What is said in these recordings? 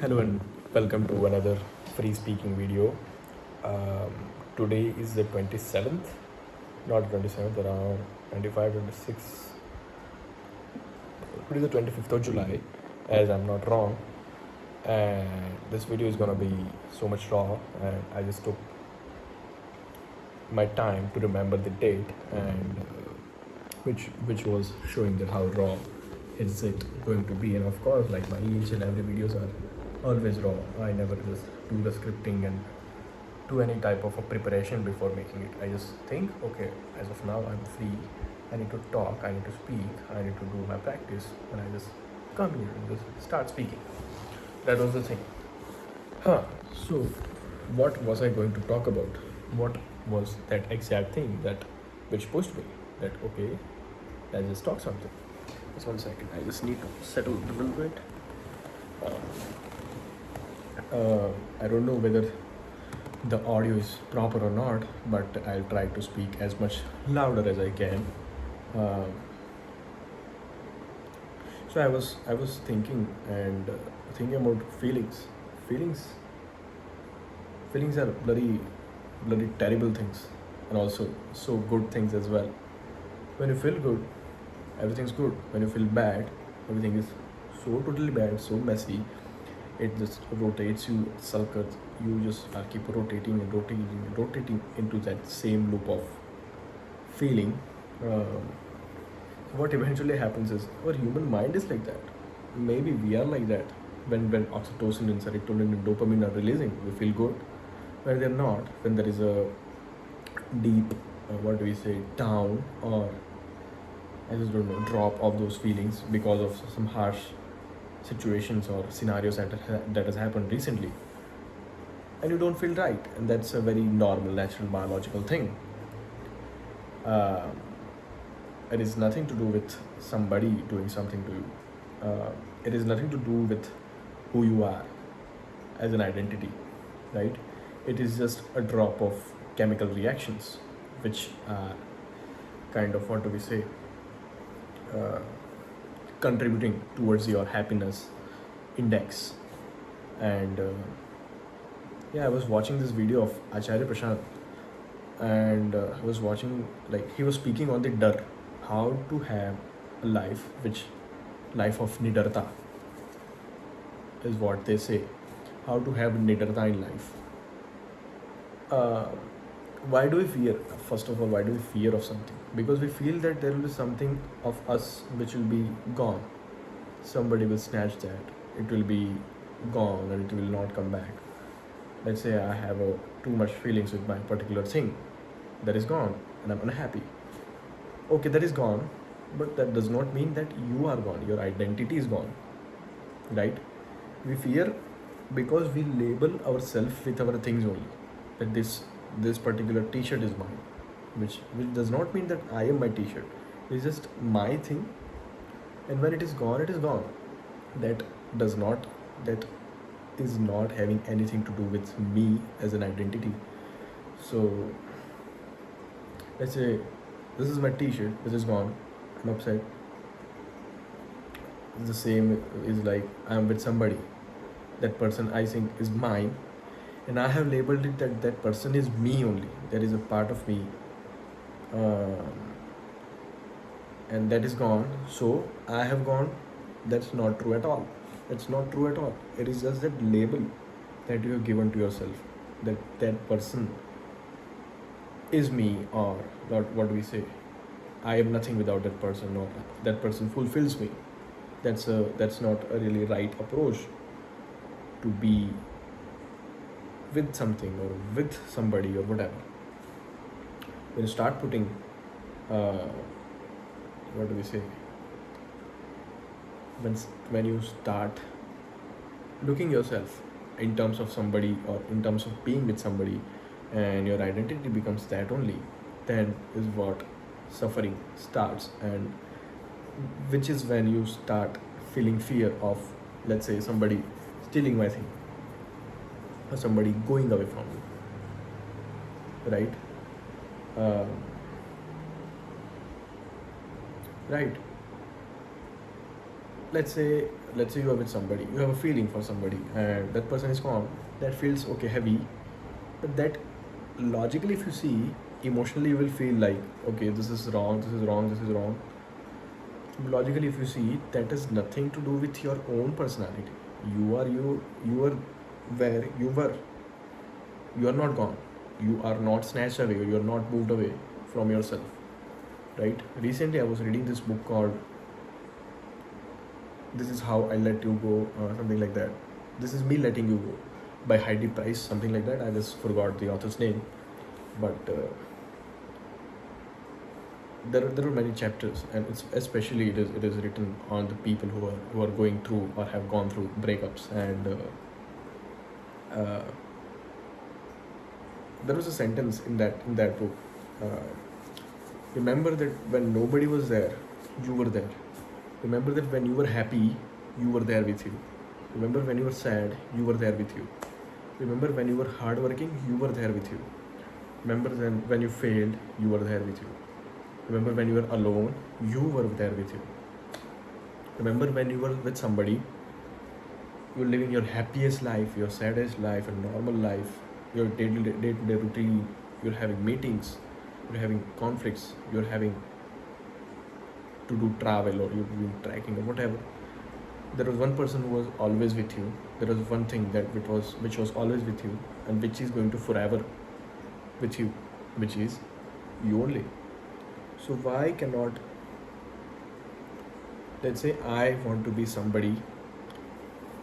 Hello and welcome to another free speaking video. Um, Today is the 27th, not 27th, around 25, 26. Today is the 25th of July, as I'm not wrong. And this video is gonna be so much raw, and I just took my time to remember the date and which was showing that how raw is it going to be. And of course, like my each and every videos are always raw. I never just do the scripting and do any type of a preparation before making it. I just think, okay, as of now I'm free, I need to talk, I need to speak, I need to do my practice, and I just come here and just start speaking. That was the thing. So what was I going to talk about? What was that exact thing that which pushed me that okay, let's just talk something. Just 1 second, I just need to settle a little bit. I don't know whether the audio is proper or not, but I'll try to speak as much louder as I can. Uh, so I was thinking and thinking about feelings. Feelings Feelings are bloody terrible things, and also so good things as well. When you feel good, everything's good. When you feel bad, everything is so totally bad, so messy. It just rotates you, circles. You just keep rotating and rotating and rotating into that same loop of feeling. What eventually happens is our human mind is like that. Maybe we are like that. When oxytocin and serotonin and dopamine are releasing, we feel good. When they're not, when there is a deep, what do we say, down, or I just don't know, drop of those feelings because of some harsh situations or scenarios that has happened recently, and you don't feel right, and that's a very normal, natural, biological thing. Uh, it is nothing to do with somebody doing something to you. It is nothing to do with who you are as an identity, right? It is just a drop of chemical reactions, which are kind of, what do we say, uh, contributing towards your happiness index. And yeah, I was watching this video of Acharya Prashant, and I was watching, like, he was speaking on the dar, how to have a life which life of nidarta is what they say, how to have nidarta in life. uh, why do we fear? First of all, why do we fear of something? Because we feel that there will be something of us which will be gone. Somebody will snatch that. It will be gone and it will not come back. Let's say I have too much feelings with my particular thing. That is gone and I'm unhappy. Okay, that is gone, but that does not mean that you are gone. Your identity is gone, right? We fear because we label ourselves with our things only. That this particular T-shirt is mine, which does not mean that I am my T-shirt. It's just my thing, and when it is gone, it is gone. That does not that is not having anything to do with me as an identity. So let's say this is my T-shirt, this is gone. I'm upset. The same is like I'm with somebody. That person I think is mine, and I have labeled it that that person is me only. There is a part of me, and that is gone. So I have gone. That's not true at all. That's not true at all. It is just that label that you have given to yourself, that that person is me, or what do we say? I am nothing without that person, or that person fulfills me. That's not a really right approach to be with something or with somebody or whatever. When you start putting, what do we say? When you start looking yourself in terms of somebody or in terms of being with somebody, and your identity becomes that only, then is what suffering starts, and which is when you start feeling fear of, let's say, somebody stealing my thing or somebody going away from you, right? uh, right, let's say let's say you are with somebody, you have a feeling for somebody, and that person is gone. That feels okay, heavy, but that logically, if you see, emotionally, you will feel like, okay, this is wrong, this is wrong, this is wrong. Logically, if you see, that has nothing to do with your own personality. You are you. You are where you were. You are not gone. You are not snatched away. You are not moved away from yourself. Right? Recently, I was reading this book called "This Is How I Let You Go," something like that. This is me letting you go, by Heidi Price, something like that. I just forgot the author's name, but there are many chapters, and it's especially it is written on the people who are going through or have gone through breakups, and uh, there was a sentence in that book. Uh, Remember that when nobody was there, you were there. Remember that when you were happy, you were there with you. Remember when you were sad, you were there with you. Remember when you were hardworking, you were there with you. Remember then when you failed, you were there with you. Remember when you were alone, you were there with you. Remember when you were with somebody, you're living your happiest life, your saddest life, a normal life, your day-to-day routine, you're having meetings, you're having conflicts, you're having to do travel, or you're doing trekking or whatever. There was one person who was always with you. There was one thing that which was always with you, and which is going to forever with you, which is you only. So why cannot, let's say I want to be somebody,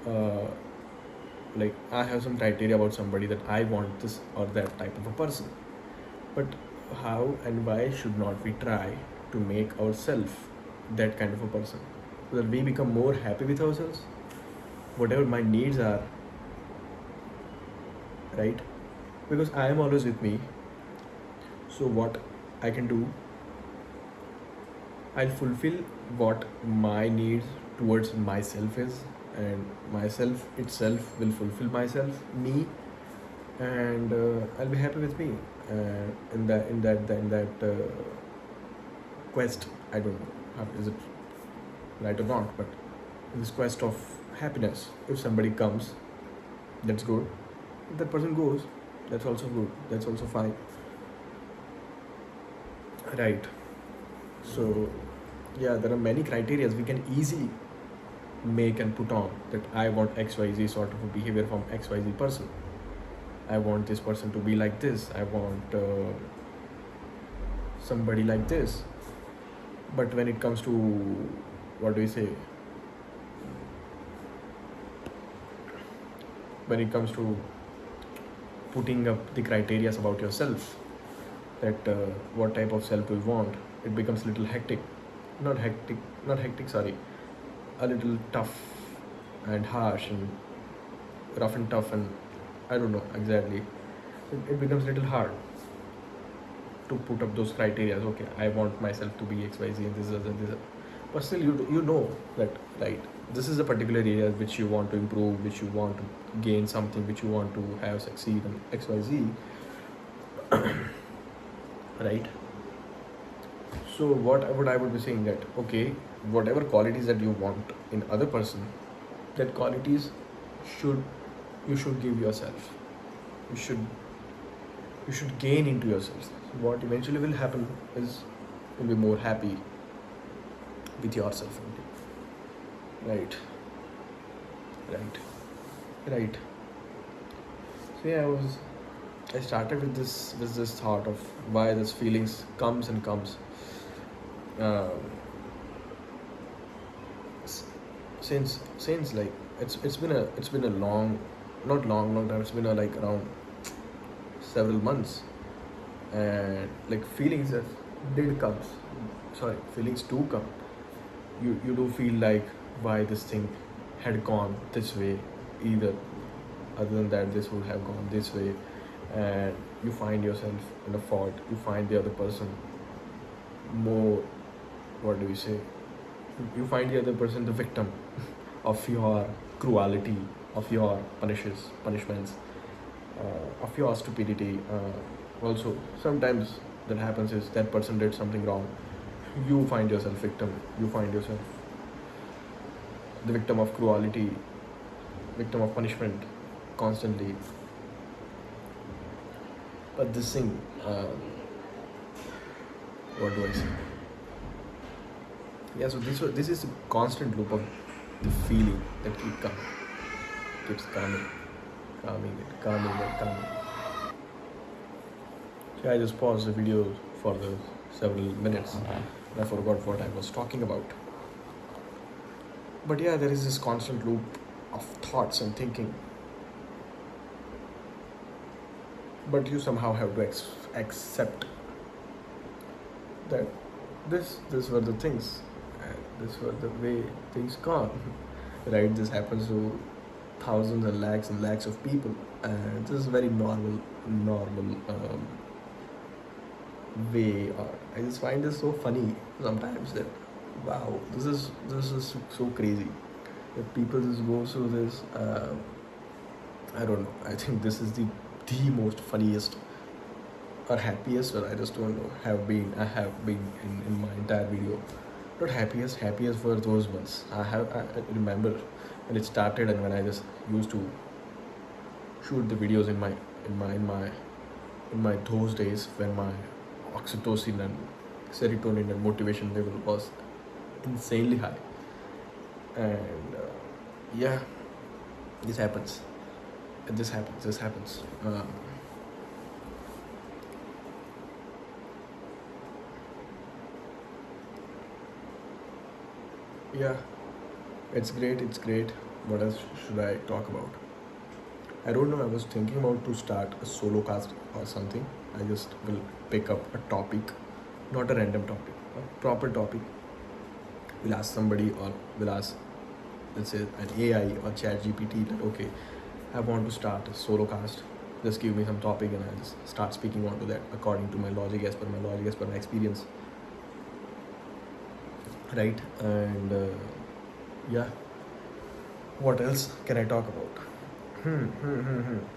uh, like I have some criteria about somebody, that I want this or that type of a person. But how and why should not we try to make ourselves that kind of a person, so that we become more happy with ourselves, whatever my needs are, right? Because I am always with me. So what I can do, I'll fulfill what my needs towards myself is, and myself itself will fulfill me, and I'll be happy with me. In that quest, I don't know is it right or not, but in this quest of happiness, if somebody comes, that's good. If that person goes, that's also good. That's also fine, right? So yeah, there are many criteria we can easily make and put on, that I want XYZ sort of a behavior from XYZ person. I want this person to be like this. I want somebody like this. But when it comes to, what do we say? When it comes to putting up the criteria about yourself, that what type of self you want, it becomes a little hectic. Not hectic, sorry. A little tough and harsh and rough and tough, and I don't know exactly. It becomes a little hard to put up those criteria. Okay, I want myself to be XYZ and this and this. But still, you know that, right? This is a particular area which you want to improve, which you want to gain something, which you want to have succeed in XYZ, right? So what I would be saying, that okay, whatever qualities that you want in other person, that qualities should you should give yourself. You should gain into yourself. What eventually will happen is you'll be more happy with yourself only. Right. Right. Right. So yeah, I started with this thought of why this feelings comes and comes. Uh, s- since like it's been a long, not long time. It's been a, like around several months, and like feelings that did comes. Sorry, feelings do come. You do feel like, why this thing had gone this way, either other than that this would have gone this way, and you find yourself in a fault. You find the other person more, what do we say, you find the other person the victim of your cruelty, of your punishments, of your stupidity. Also, sometimes that happens is that person did something wrong. You find yourself victim. You find yourself the victim of cruelty, victim of punishment constantly. But this thing, what do I say? Yeah, so this is a constant loop of the feeling that keeps coming. So I just paused the video for the several minutes and I forgot what I was talking about. But yeah, there is this constant loop of thoughts and thinking. But you somehow have to accept that this were the things, and this were the way things gone. Right? This happens to thousands and lakhs of people, and this is very normal way. Or I just find this so funny sometimes that wow, this is so crazy that people just go through this. I don't know. I think this is the most funniest or happiest, or I just don't know. I have been in my entire video. Not happiest for those months. I remember when it started and when I just used to shoot the videos in my those days when my oxytocin and serotonin and motivation level was insanely high. And yeah, this happens. This happens. Yeah, it's great. What else should I talk about? I don't know. I was thinking about to start a solo cast or something. I just will pick up a topic, not a random topic, a proper topic. We'll ask somebody, or we'll ask, let's say, an AI or Chat GPT that okay, I want to start a solo cast. Just give me some topic and I just start speaking onto that according to my logic, as per my experience. Right? And yeah, what else can I talk about?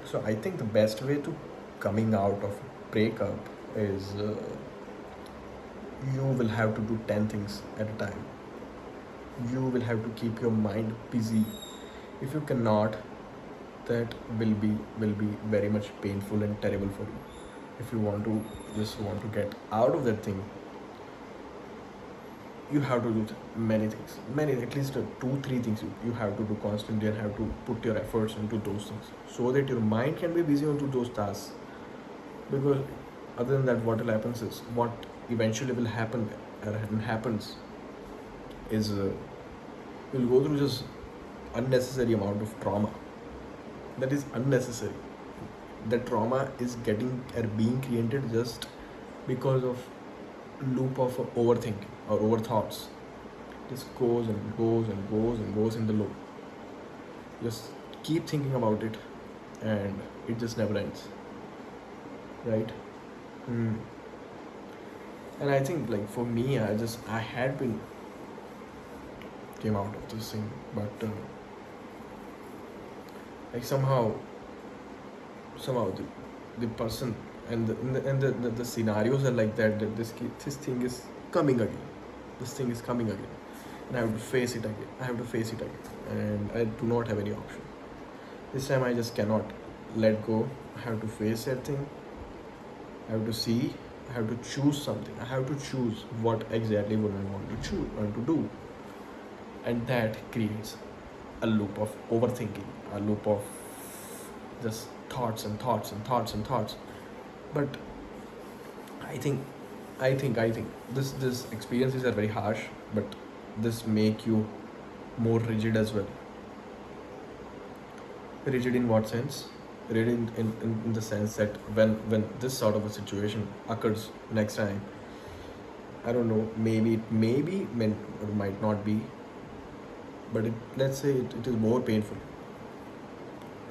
So I think the best way to coming out of a breakup is you will have to do 10 things at a time. You will have to keep your mind busy. If you cannot, that will be very much painful and terrible for you. If you want to get out of that thing, you have to do many things, at least 2 3 things you have to do constantly, and have to put your efforts into those things so that your mind can be busy onto those tasks. Because other than that, what will happen is, what eventually will happen happens is you'll go through just unnecessary amount of trauma. That is unnecessary. That trauma is getting or being created just because of loop of overthinking or overthoughts. Just goes and goes in the loop. Just keep thinking about it, and it just never ends. Right? And I think, like, for me, I had been came out of this thing, but like somehow the person and the scenarios are like that this thing is coming again. This thing is coming again, and I have to face it again. And I do not have any option. This time I just cannot let go. I have to face that thing. I have to see. I have to choose something. I have to choose what exactly would I want to do, and that creates a loop of overthinking, a loop of just thoughts and thoughts and thoughts and thoughts. But I think this experiences are very harsh, but this make you more rigid as well. Rigid in what sense? Rigid in the sense that when this sort of a situation occurs next time, I don't know, maybe or might not be, but let's say it is more painful,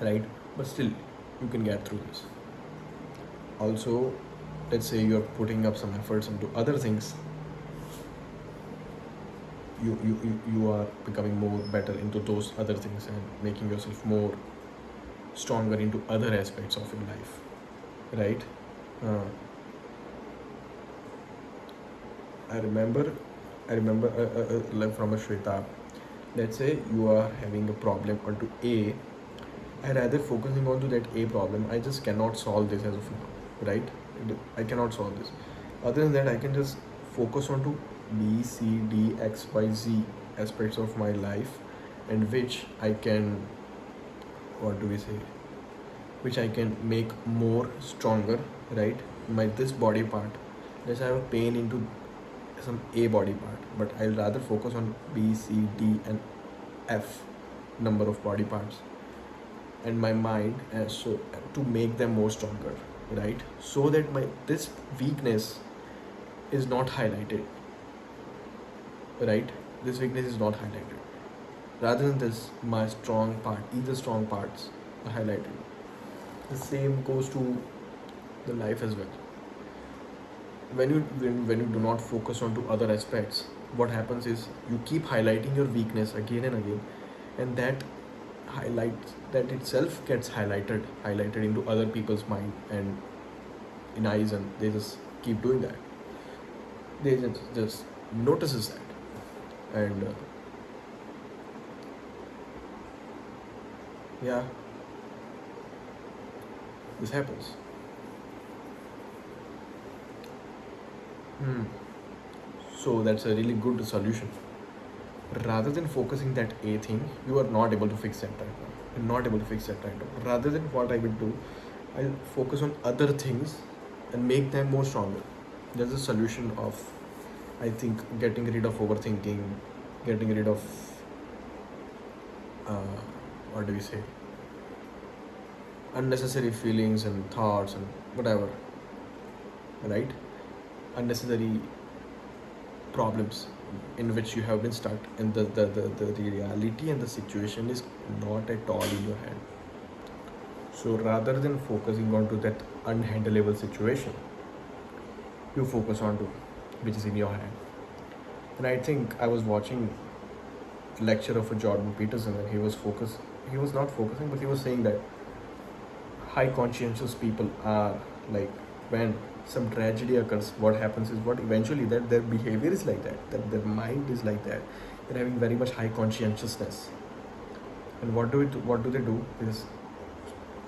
right? But still, you can get through this. Also, let's say you're putting up some efforts into other things. You are becoming more better into those other things and making yourself more stronger into other aspects of your life, right? I remember like from a Shweta, Let's say you are having a problem onto A, I rather focusing on to that A problem. I just cannot solve this as of now, right? I cannot solve this. Other than that, I can just focus on to B, C, D, X, Y, Z aspects of my life, and which I can, what do we say? Which I can make more stronger, right? My this body part. Let's say I have a pain into some A body part, but I'll rather focus on B, C, D, and F number of body parts and my mind, so to make them more stronger, right? So that my this weakness is not highlighted, right? This weakness is not highlighted. Rather than this, my strong part, either strong parts are highlighted. The same goes to the life as well. When you do not focus on to other aspects, what happens is you keep highlighting your weakness again and again, and that highlights that itself gets highlighted into other people's mind and in eyes, and they just keep doing that. They just notices that, and yeah, this happens. Hmm. So that's a really good solution. Rather than focusing that A thing, you are not able to fix that right now. You're not able to fix that right now. Rather than what I will do, I'll focus on other things and make them more stronger. There's a solution of, I think, getting rid of overthinking, getting rid of, uh, what do we say, unnecessary feelings and thoughts and whatever, right? Unnecessary problems in which you have been stuck, and the reality and the situation is not at all in your hand. So rather than focusing on to that unhandleable situation, you focus on to which is in your hand. And I think I was watching a lecture of a Jordan Peterson, and he was not focusing, but he was saying that high conscientious people are like, when some tragedy occurs, what happens is, what eventually that their behavior is like that their mind is like that. They're having very much high conscientiousness. And what do they do is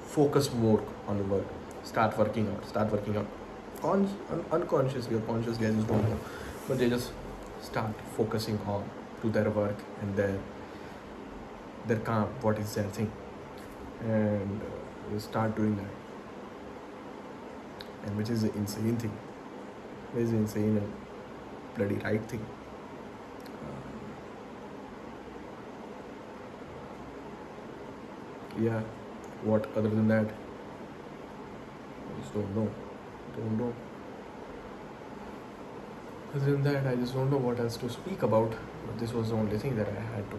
focus more on the work, start working out unconsciously or consciously, I just don't know, but they just start focusing on to their work and their calm, what is their thing, and they start doing that, and which is an insane thing. It is insane and bloody right thing. Yeah, what other than that, I just don't know. Don't know. Other than that, I just don't know what else to speak about. But this was the only thing that I had to.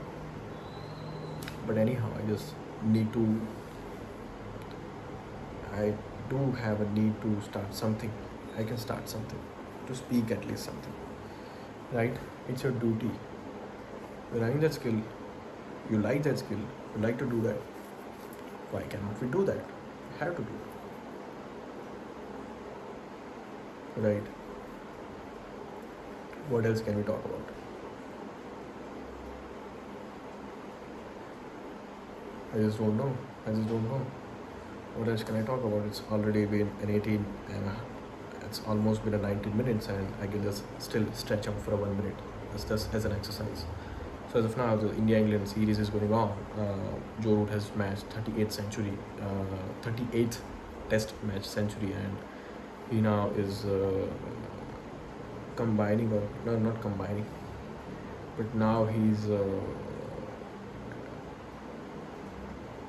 But anyhow, I just need to. I do have a need to start something. I can start something. To speak at least something. Right? It's your duty. You're having that skill. You like that skill. You like to do that. Why cannot we do that? We have to do it. Right? What else can we talk about? I just don't know. I just don't know. What else can I talk about? It's already been an 18 and it's almost been a 19 minutes, and I can just still stretch out for a 1 minute. That's just as an exercise. So as of now, the India-England series is going on. Joe Root has matched 38th century, 38th Test match century, and he now is combining, or no, not combining, but now he's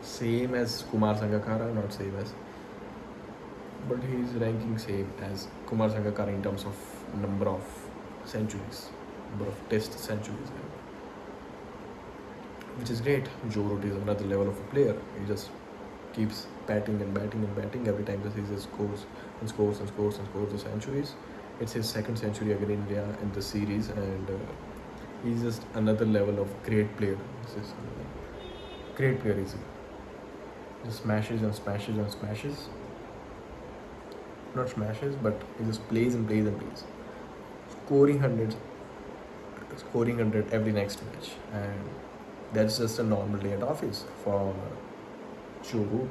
same as Kumar Sangakkara, not same as, but he's ranking same as Kumar Sangakkara in terms of number of centuries, number of Test centuries, which is great. Joe Root is another level of a player. He just keeps batting and batting and batting every time the season scores and scores and scores and scores the centuries. It's his second century again in India in the series, and he's just another level of great player. This is great player, is he? Just smashes and smashes and smashes. Not smashes, but he just plays and plays and plays. Scoring 100 every next match, and That's just a normal day at office for Joe Root.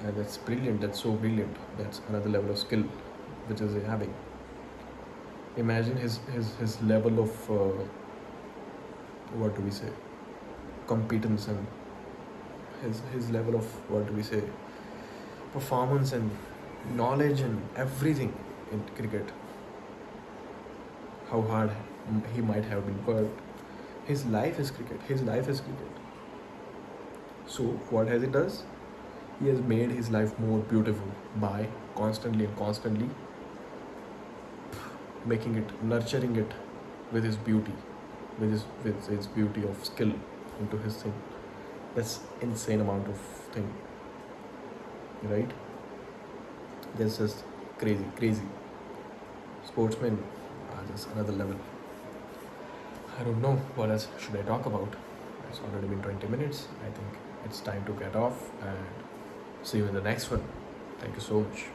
And that's brilliant. That's so brilliant. That's another level of skill which is having. Imagine his level of what do we say, competence, and his level of what do we say, performance and knowledge and everything in cricket. How hard he might have been worked. His life is cricket. His life is cricket. So what has it does? He has made his life more beautiful by constantly and constantly making it, nurturing it with his beauty, with his beauty of skill into his thing. That's insane amount of thing, right? That's just crazy, crazy. Sportsmen are just another level. I don't know what else should I talk about. It's already been 20 minutes. I think it's time to get off and see you in the next one. Thank you so much.